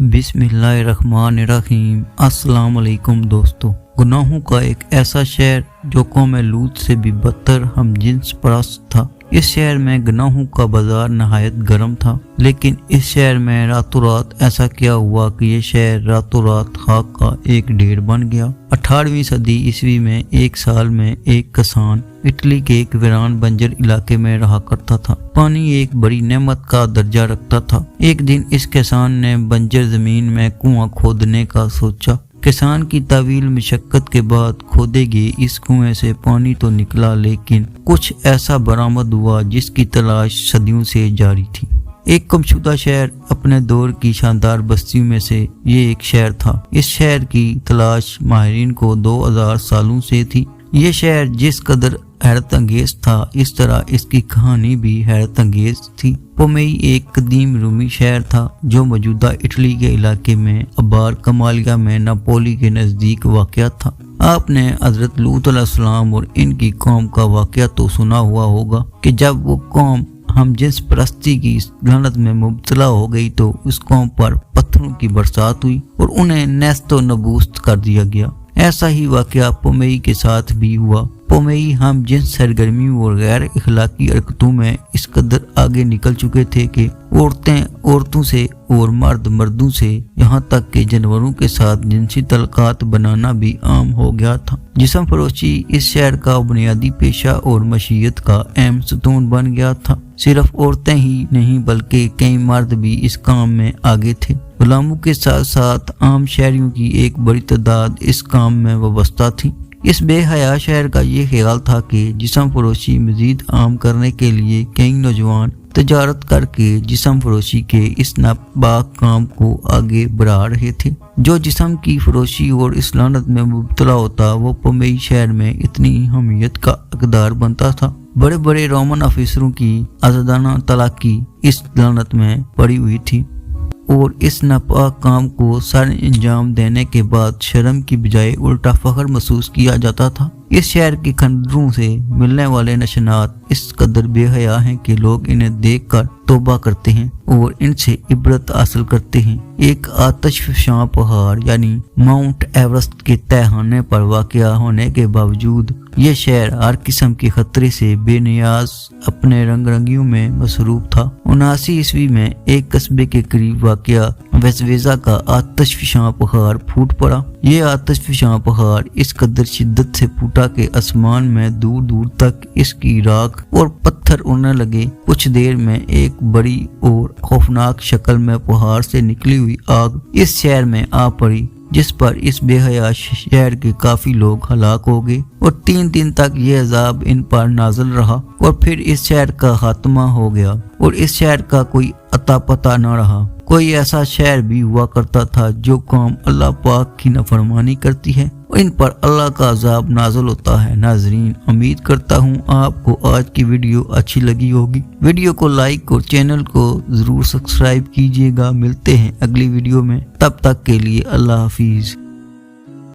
बिस्मिल्लाहिर्रहमानिर्रहीम। अस्सलाम वालेकुम दोस्तों। गुनाहों का एक ऐसा शहर जो कौम लूत से भी बदतर हम जिन्स परस्त था। इस शहर में गुनाहों का बाजार नहायत गर्म था, लेकिन इस शहर में रातों रात ऐसा क्या हुआ कि ये शहर रातों रात खाक का एक ढेर बन गया। 18वीं सदी ईस्वी में एक साल में एक किसान इटली के एक वीरान बंजर इलाके में रहा करता था। पानी एक बड़ी नेमत का दर्जा रखता था। एक दिन इस किसान ने बंजर जमीन में कुआं खोदने का सोचा। किसान की तवील मशक्कत के बाद खोदे गए इस कुएं से पानी तो निकला, लेकिन कुछ ऐसा बरामद हुआ जिसकी तलाश सदियों से जारी थी। एक गुमशुदा शहर, अपने दौर की शानदार बस्तियों में से ये एक शहर था। इस शहर की तलाश माहिरीन को 2000 सालों से थी। ये शहर जिस कदर हैरत अंगेज था, इस तरह इसकी कहानी भी हैरत अंगेज थी। पोमेई एक कदीम रूमी शहर था जो मौजूदा इटली के इलाके में अबार कमालिया में नापोली के नजदीक वाक़या था। आपने हजरत लूत अलैहिस्सलाम और इनकी कौम का वाक़या तो सुना हुआ होगा कि जब वो कौम हम जिस परस्ती की लानत में मुब्तला हो गई तो उस कौम पर पत्थरों की बरसात हुई और उन्हें नेस्तो नबूस्त कर दिया गया। ऐसा ही वाक़या पोमेई के साथ भी हुआ। पोमेई हम जिस सरगर्मियों और गैर इखलाकी हरकतों में इस कदर आगे निकल चुके थे कि औरतें औरतों से और मर्द मर्दों से, यहाँ तक कि जानवरों के साथ जिनसी तल्कात बनाना भी आम हो गया था। जिस्म फरोशी इस शहर का बुनियादी पेशा और मशीयत का अहम सतून बन गया था। सिर्फ औरतें ही नहीं बल्कि कई मर्द भी इस काम में आगे थे। गुलामों के साथ साथ आम शहरियों की एक बड़ी तादाद इस काम में वाबस्ता थी। इस बेहया शहर का ये ख्याल था कि जिस्म फरोशी मजीद आम करने के लिए कई नौजवान तजारत करके जिस्म फरोशी के इस नापाक काम को आगे बढ़ा रहे थे। जो जिस्म की फरोशी और इस लानत में मुब्तला होता वो पोमेई शहर में इतनी अहमियत का हकदार बनता था। बड़े बड़े रोमन ऑफिसरों की आजादाना तलाकी इस लानत में पड़ी हुई थी और इस नापाक काम को सर अंजाम देने के बाद शर्म की बजाय उल्टा फख्र महसूस किया जाता था। इस शहर के खंडरों से मिलने वाले नशनात इस कदर बेहया हैं कि लोग इन्हें देखकर तौबा करते हैं और इनसे इबरत हासिल करते हैं। एक आतिशफशां पहाड़ यानी माउंट एवरेस्ट के तहखाने पर वाक़या होने के बावजूद ये शहर हर किस्म के खतरे से बेनियाज अपने रंग रंगियों में मसरूफ था। 79 ईस्वी में एक कस्बे के करीब वाक़या वेज़वेज़ा का आतिशफशां पहाड़ फूट पड़ा। ये आतिशफशां पहाड़ इस कदर शिद्दत से फूटा कि आसमान में दूर दूर तक इसकी राख और पत्थर उड़ने लगे। कुछ देर में एक बड़ी और खौफनाक शक्ल में पहाड़ से निकली हुई आग इस शहर में आ पड़ी, जिस पर इस बेहया शहर के काफी लोग हलाक हो गए और 3 दिन तक ये अजाब इन पर नाज़िल रहा और फिर इस शहर का खात्मा हो गया और इस शहर का कोई अता पता न रहा। कोई ऐसा शहर भी हुआ करता था जो कौम अल्लाह पाक की नाफरमानी करती है, इन पर अल्लाह का अजाब नाज़िल होता है। नाजरीन, उम्मीद करता हूँ आपको आज की वीडियो अच्छी लगी होगी। वीडियो को लाइक और चैनल को जरूर सब्सक्राइब कीजिएगा। मिलते हैं अगली वीडियो में, तब तक के लिए अल्लाह हाफिज।